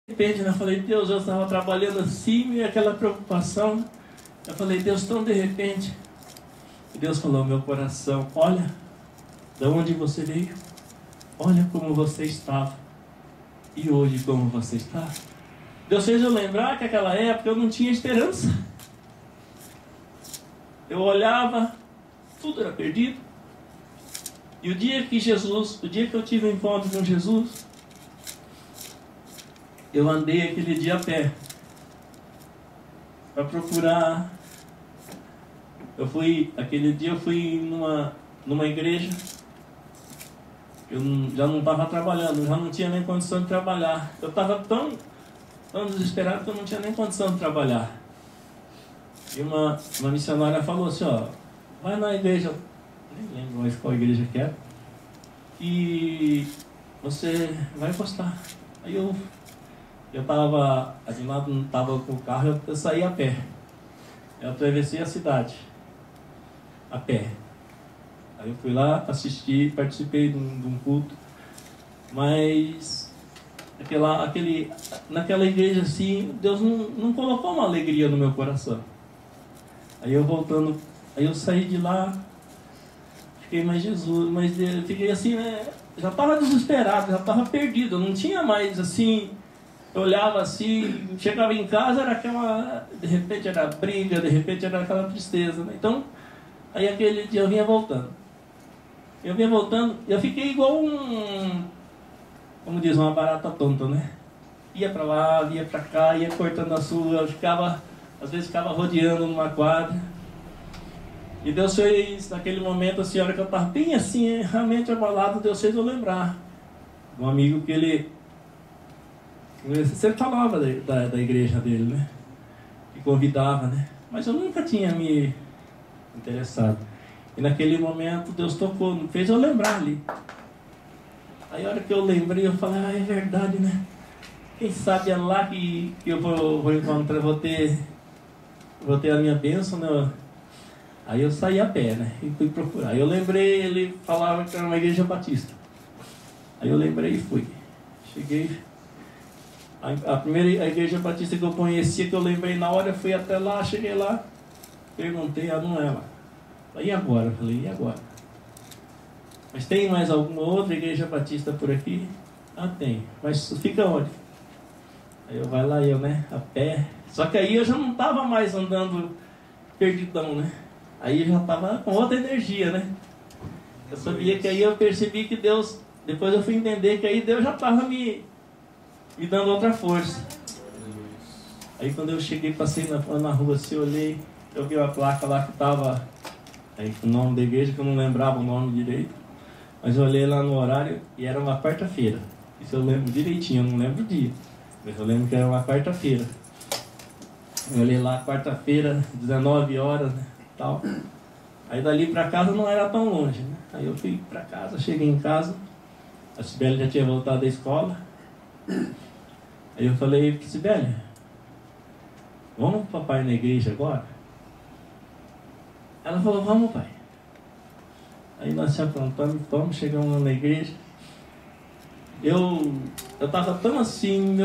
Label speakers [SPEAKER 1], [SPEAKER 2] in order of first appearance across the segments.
[SPEAKER 1] De repente, eu falei, Deus, eu estava trabalhando assim, e aquela preocupação. Eu falei, Deus, tão de repente. E Deus falou ao meu coração, olha, de onde você veio, olha como você estava, e hoje como você está. Deus fez eu lembrar que naquela época eu não tinha esperança. Eu olhava, tudo era perdido. E o dia que eu tive um encontro com Jesus, eu andei aquele dia a pé para procurar. Aquele dia eu fui numa igreja. Eu já não estava trabalhando, já não tinha nem condição de trabalhar. Eu estava tão desesperado que eu não tinha nem condição de trabalhar. E uma missionária falou assim, ó, vai na igreja, nem lembro mais qual igreja que era, e você vai gostar. Aí eu estava, de lado não estava com o carro, eu saí a pé. Eu atravessei a cidade a pé. Aí eu fui lá, assisti, participei de um culto, mas naquela igreja assim, Deus não colocou uma alegria no meu coração. Aí eu saí de lá, fiquei, mas Jesus, eu fiquei assim, né? Já estava desesperado, já estava perdido, eu não tinha mais assim. Eu olhava assim, chegava em casa, era aquela, de repente era briga, de repente era aquela tristeza, né? Então, aí aquele dia eu vinha voltando, eu fiquei igual como diz, uma barata tonta, né? Ia para lá, ia para cá, ia cortando a sua, às vezes ficava rodeando numa quadra. E Deus fez, naquele momento, assim, a hora que eu estava bem assim, realmente abalado, Deus fez eu lembrar um amigo que ele sempre falava da igreja dele, né? Que convidava, né? Mas eu nunca tinha me interessado. E naquele momento Deus tocou, fez eu lembrar ali. Aí a hora que eu lembrei, eu falei, é verdade, né? Quem sabe é lá que eu vou encontrar, vou ter a minha bênção, né? Aí eu saí a pé, né? E fui procurar. Aí eu lembrei, ele falava que era uma igreja batista. Aí eu lembrei e fui. Cheguei. A primeira igreja batista que eu conhecia, que eu lembrei na hora, eu fui até lá, cheguei lá, perguntei, não é lá. E agora? Eu falei, e agora? Mas tem mais alguma outra igreja batista por aqui? Tem. Mas fica onde? Aí eu vai lá, né, a pé. Só que aí eu já não estava mais andando perdidão, né? Aí eu já estava com outra energia, né? Eu sabia que aí eu percebi que Deus, depois eu fui entender que aí Deus já estava me dando outra força. Aí quando eu cheguei, passei na rua assim, olhei, eu vi uma placa lá que estava aí com o nome da igreja, que eu não lembrava o nome direito, mas eu olhei lá no horário e era uma quarta-feira. Isso eu lembro direitinho, eu não lembro o dia, mas eu lembro que era uma quarta-feira. Eu olhei lá, quarta-feira, 19 horas, né, tal. Aí dali para casa não era tão longe, né? Aí eu fui para casa, cheguei em casa, a Sibeli já tinha voltado da escola. Aí eu falei, Sibeli, vamos com o papai na igreja agora? Ela falou, vamos, pai. Aí nós se aprontamos, chegamos lá na igreja. Eu estava tão assim,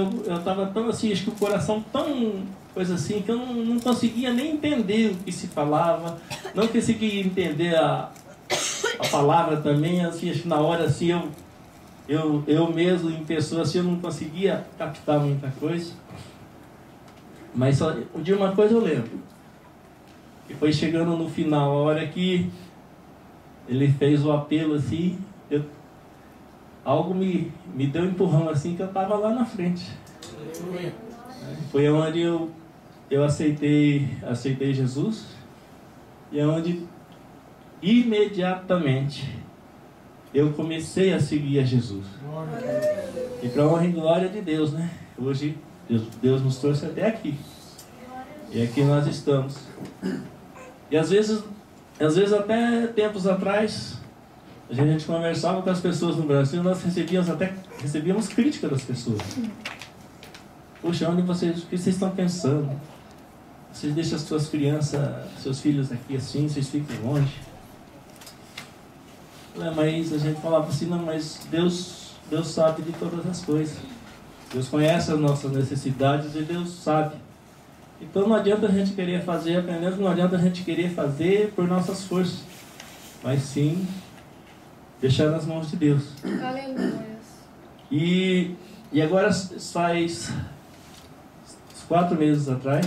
[SPEAKER 1] acho que o coração tão coisa assim, que eu não conseguia nem entender o que se falava, não conseguia entender a palavra também, assim, acho que na hora assim, eu mesmo, em pessoa assim, eu não conseguia captar muita coisa. Mas só de uma coisa eu lembro, que foi chegando no final, a hora que ele fez o apelo assim, algo me deu um empurrão assim, que eu estava lá na frente. Foi onde eu aceitei Jesus, e é onde imediatamente eu comecei a seguir a Jesus. E para a honra e glória de Deus, né? Hoje Deus nos trouxe até aqui. E aqui nós estamos. E às vezes até tempos atrás, a gente conversava com as pessoas no Brasil, nós recebíamos crítica das pessoas. Poxa, o que vocês estão pensando? Vocês deixam as suas crianças, seus filhos aqui assim, vocês ficam longe. Mas a gente falava assim, não, mas Deus sabe de todas as coisas. Deus conhece as nossas necessidades e Deus sabe. Então não adianta a gente querer fazer apenas, não adianta a gente querer fazer por nossas forças, mas sim deixar nas mãos de Deus.
[SPEAKER 2] Aleluia.
[SPEAKER 1] E agora faz 4 meses atrás,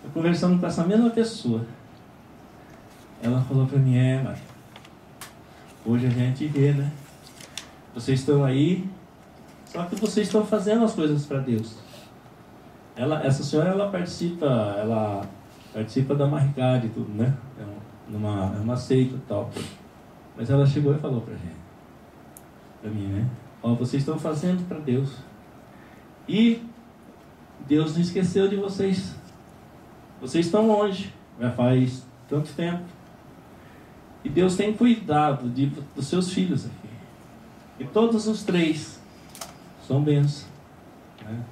[SPEAKER 1] eu conversando com essa mesma pessoa. Ela falou para mim, Mário, hoje a gente vê, né? Vocês estão aí, só que vocês estão fazendo as coisas para Deus. Essa senhora, ela participa da Maricade e tudo, né? É uma seita e tal. Mas ela chegou e falou para mim, né? Ó, vocês estão fazendo para Deus. E Deus não esqueceu de vocês. Vocês estão longe, já faz tanto tempo. E Deus tem cuidado dos seus filhos aqui. E todos os 3 são bênçãos, né?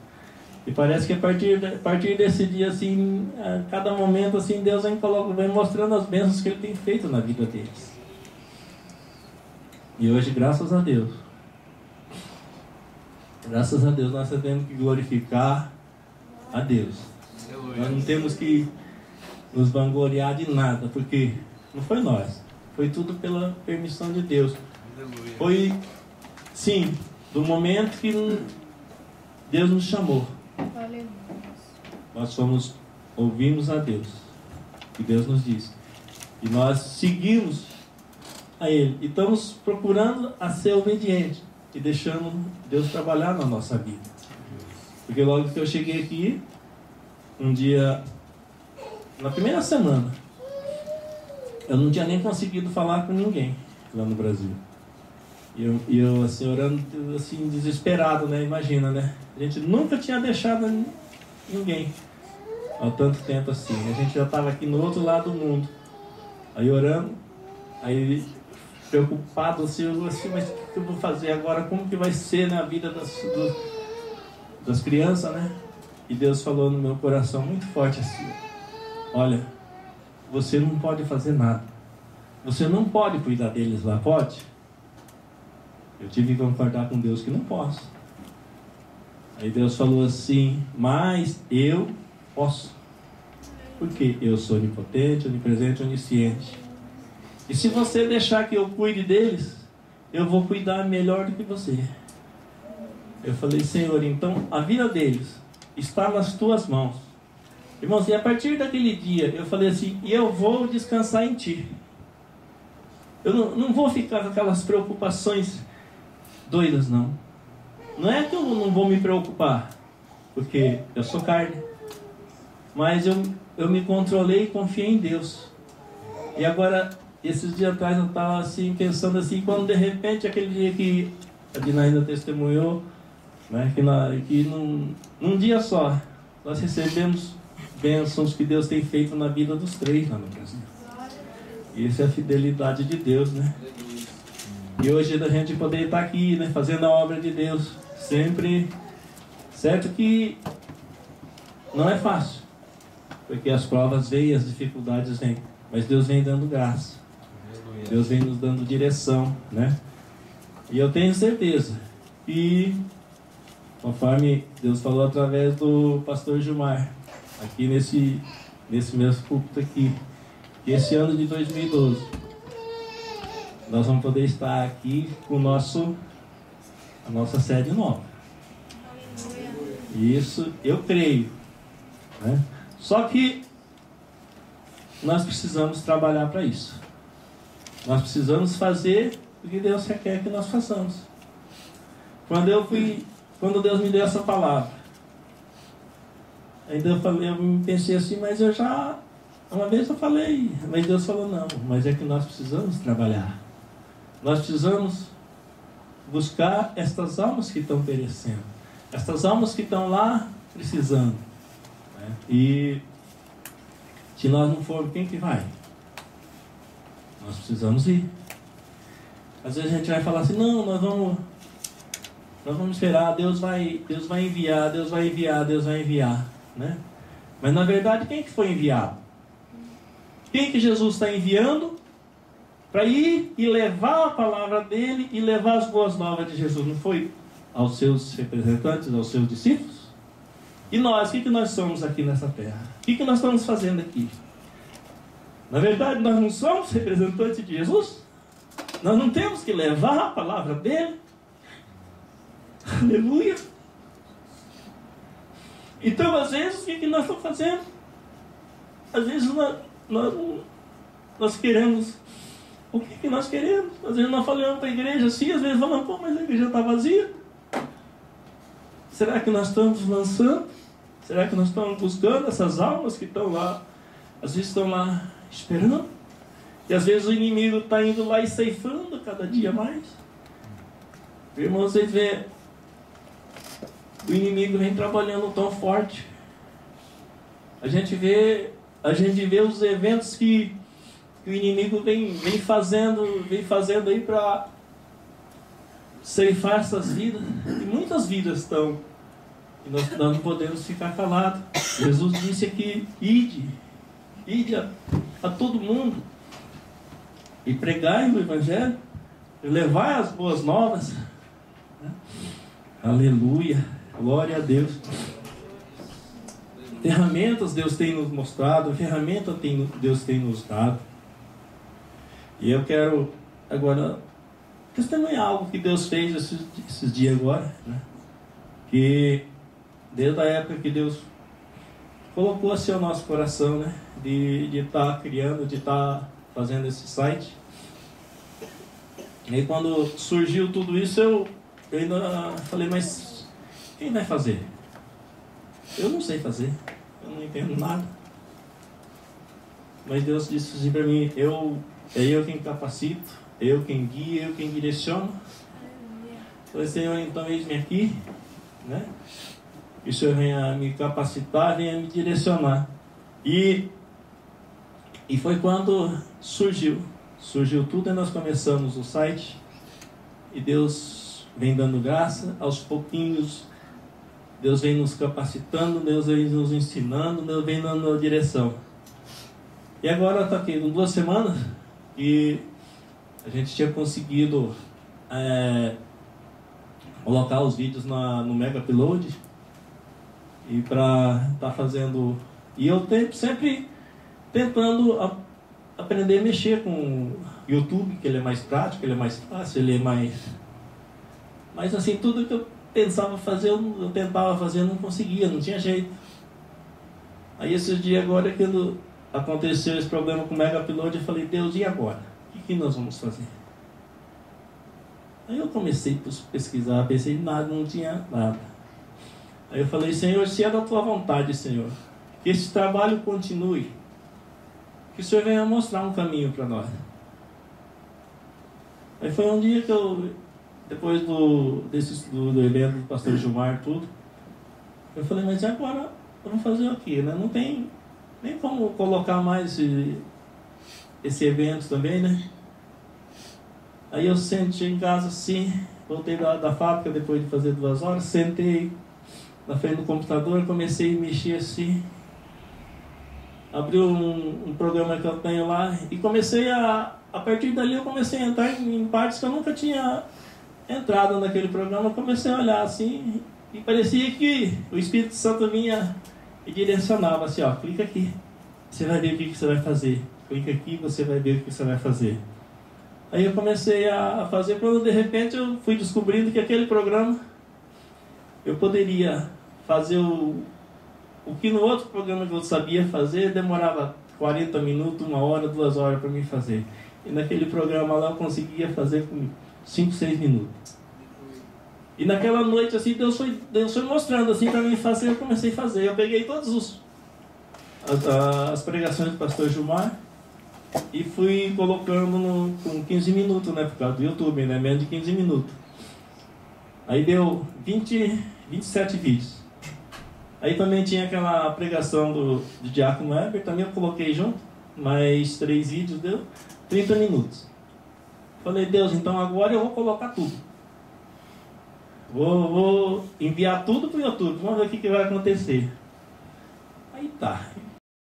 [SPEAKER 1] E parece que a partir desse dia, assim, a cada momento, assim, Deus vem mostrando as bênçãos que Ele tem feito na vida deles. E hoje, graças a Deus, nós temos que glorificar a Deus. Nós não temos que nos vangloriar de nada, porque não foi nós, foi tudo pela permissão de Deus. Foi, sim, do momento que Deus nos chamou. Nós ouvimos a Deus, que Deus nos disse, e nós seguimos a Ele, e estamos procurando a ser obediente e deixando Deus trabalhar na nossa vida. Porque logo que eu cheguei aqui, um dia, na primeira semana, eu não tinha nem conseguido falar com ninguém lá no Brasil. E eu assim, orando, assim, desesperado, né? Imagina, né? A gente nunca tinha deixado ninguém há tanto tempo assim. A gente já estava aqui no outro lado do mundo. Aí orando, aí preocupado, assim, mas o que eu vou fazer agora? Como que vai ser na vida das crianças, né? E Deus falou no meu coração muito forte assim: olha, você não pode fazer nada. Você não pode cuidar deles lá, pode? Eu tive que concordar com Deus que não posso. Aí Deus falou assim: mas eu posso. Porque eu sou onipotente, onipresente, onisciente. E se você deixar que eu cuide deles, eu vou cuidar melhor do que você. Eu falei: Senhor, então a vida deles está nas tuas mãos. Irmãos, e a partir daquele dia eu falei assim: e eu vou descansar em ti. Eu não vou ficar com aquelas preocupações doidas, não. Não é que eu não vou me preocupar, porque eu sou carne, mas eu me controlei e confiei em Deus. E agora, esses dias atrás eu estava assim, pensando assim, quando de repente aquele dia que a Dina ainda testemunhou, né, que num dia só nós recebemos bênçãos que Deus tem feito na vida dos 3 lá no Brasil. E isso é a fidelidade de Deus, né? E hoje a gente poder estar aqui, né, fazendo a obra de Deus, sempre, certo que não é fácil, porque as provas vêm, as dificuldades vêm, mas Deus vem dando graça, Deus vem nos dando direção, né? E eu tenho certeza, e conforme Deus falou através do pastor Gilmar, aqui nesse mesmo púlpito aqui, que esse ano de 2012, nós vamos poder estar aqui com a nossa sede nova. E isso eu creio, né? Só que nós precisamos trabalhar para isso. Nós precisamos fazer o que Deus quer que nós façamos. Quando Deus me deu essa palavra, ainda eu pensei assim, mas uma vez eu falei, mas Deus falou: não, mas é que nós precisamos trabalhar. Nós precisamos buscar estas almas que estão perecendo, estas almas que estão lá precisando, né? E se nós não formos, quem que vai? Nós precisamos ir. Às vezes a gente vai falar assim: não, nós vamos esperar, Deus vai enviar, né? Mas na verdade, quem que foi enviado? Quem que Jesus está enviando para ir e levar a palavra dele e levar as boas novas de Jesus? Não foi aos seus representantes, aos seus discípulos. E nós, o que nós somos aqui nessa terra? O que nós estamos fazendo aqui? Na verdade, nós não somos representantes de Jesus. Nós não temos que levar a palavra dele. Aleluia. Então, às vezes, o que nós estamos fazendo? Às vezes, nós queremos. O que nós queremos? Às vezes, nós falamos para a igreja assim, às vezes falamos, pô, mas a igreja está vazia. Será que nós estamos lançando? Será que nós estamos buscando essas almas que estão lá? Às vezes estão lá esperando. E às vezes o inimigo está indo lá e ceifando cada dia mais. Irmãos, vocês veem, o inimigo vem trabalhando tão forte. A gente vê os eventos que o inimigo vem fazendo aí para ceifar essas vidas. E muitas vidas estão. E nós não podemos ficar calados. Jesus disse aqui, ide a todo mundo e pregai o Evangelho, e levai as boas novas. Aleluia, glória a Deus. Ferramentas Deus tem nos mostrado, Deus tem nos dado. E eu quero agora testemunhar algo que Deus fez esses dias agora, né? Que desde a época que Deus colocou assim o nosso coração, né? De estar criando, de estar fazendo esse site. E aí quando surgiu tudo isso, eu ainda falei, mas quem vai fazer? Eu não sei fazer, eu não entendo nada. Mas Deus disse assim para mim, é eu quem capacito, eu quem guio, eu quem direciono. Falei, Senhor, então eis-me aqui, né? Que o Senhor venha me capacitar, venha me direcionar. E foi quando surgiu tudo, e nós começamos o site. E Deus vem dando graça, aos pouquinhos Deus vem nos capacitando, Deus vem nos ensinando, Deus vem dando a direção. E agora está aqui, em 2 semanas, e a gente tinha conseguido colocar os vídeos no Mega Upload. E para estar fazendo. E eu sempre tentando aprender a mexer com o YouTube, que ele é mais prático, ele é mais fácil, ele é mais. Mas assim, tudo que eu pensava fazer, eu tentava fazer, eu não conseguia, não tinha jeito. Aí esses dias agora, quando aconteceu esse problema com o Mega Upload, eu falei, Deus, e agora? O que nós vamos fazer? Aí eu comecei a pesquisar, pensei, nada, não tinha nada. Aí eu falei, Senhor, se é da tua vontade, Senhor, que esse trabalho continue, que o Senhor venha mostrar um caminho para nós. Aí foi um dia que eu, depois do evento do pastor Gilmar, tudo, eu falei, mas agora vamos fazer o quê, né? Não tem nem como colocar mais esse evento também, né? Aí eu sentei em casa assim, voltei da fábrica depois de fazer 2 horas, sentei na frente do computador, comecei a mexer assim, abri um programa que eu tenho lá e comecei a partir dali eu comecei a entrar em partes que eu nunca tinha entrado naquele programa. Eu comecei a olhar assim e parecia que o Espírito Santo vinha e direcionava assim, ó, clica aqui, você vai ver o que você vai fazer, clica aqui, você vai ver o que você vai fazer. Aí eu comecei a fazer, quando de repente eu fui descobrindo que aquele programa eu poderia fazer o que no outro programa que eu sabia fazer demorava 40 minutos, 1 hora, 2 horas para mim fazer. E naquele programa lá eu conseguia fazer com 5, 6 minutos. E naquela noite assim, Deus foi mostrando assim para mim fazer, eu comecei a fazer. Eu peguei todas as pregações do pastor Gilmar e fui colocando com 15 minutos, né, por causa do YouTube, né, menos de 15 minutos. Aí deu 27 vídeos. Aí também tinha aquela pregação do Diácono Weber, também eu coloquei junto, mais 3 vídeos, deu 30 minutos. Falei, Deus, então agora eu vou colocar tudo. Vou enviar tudo para o YouTube, vamos ver o que vai acontecer. Aí tá,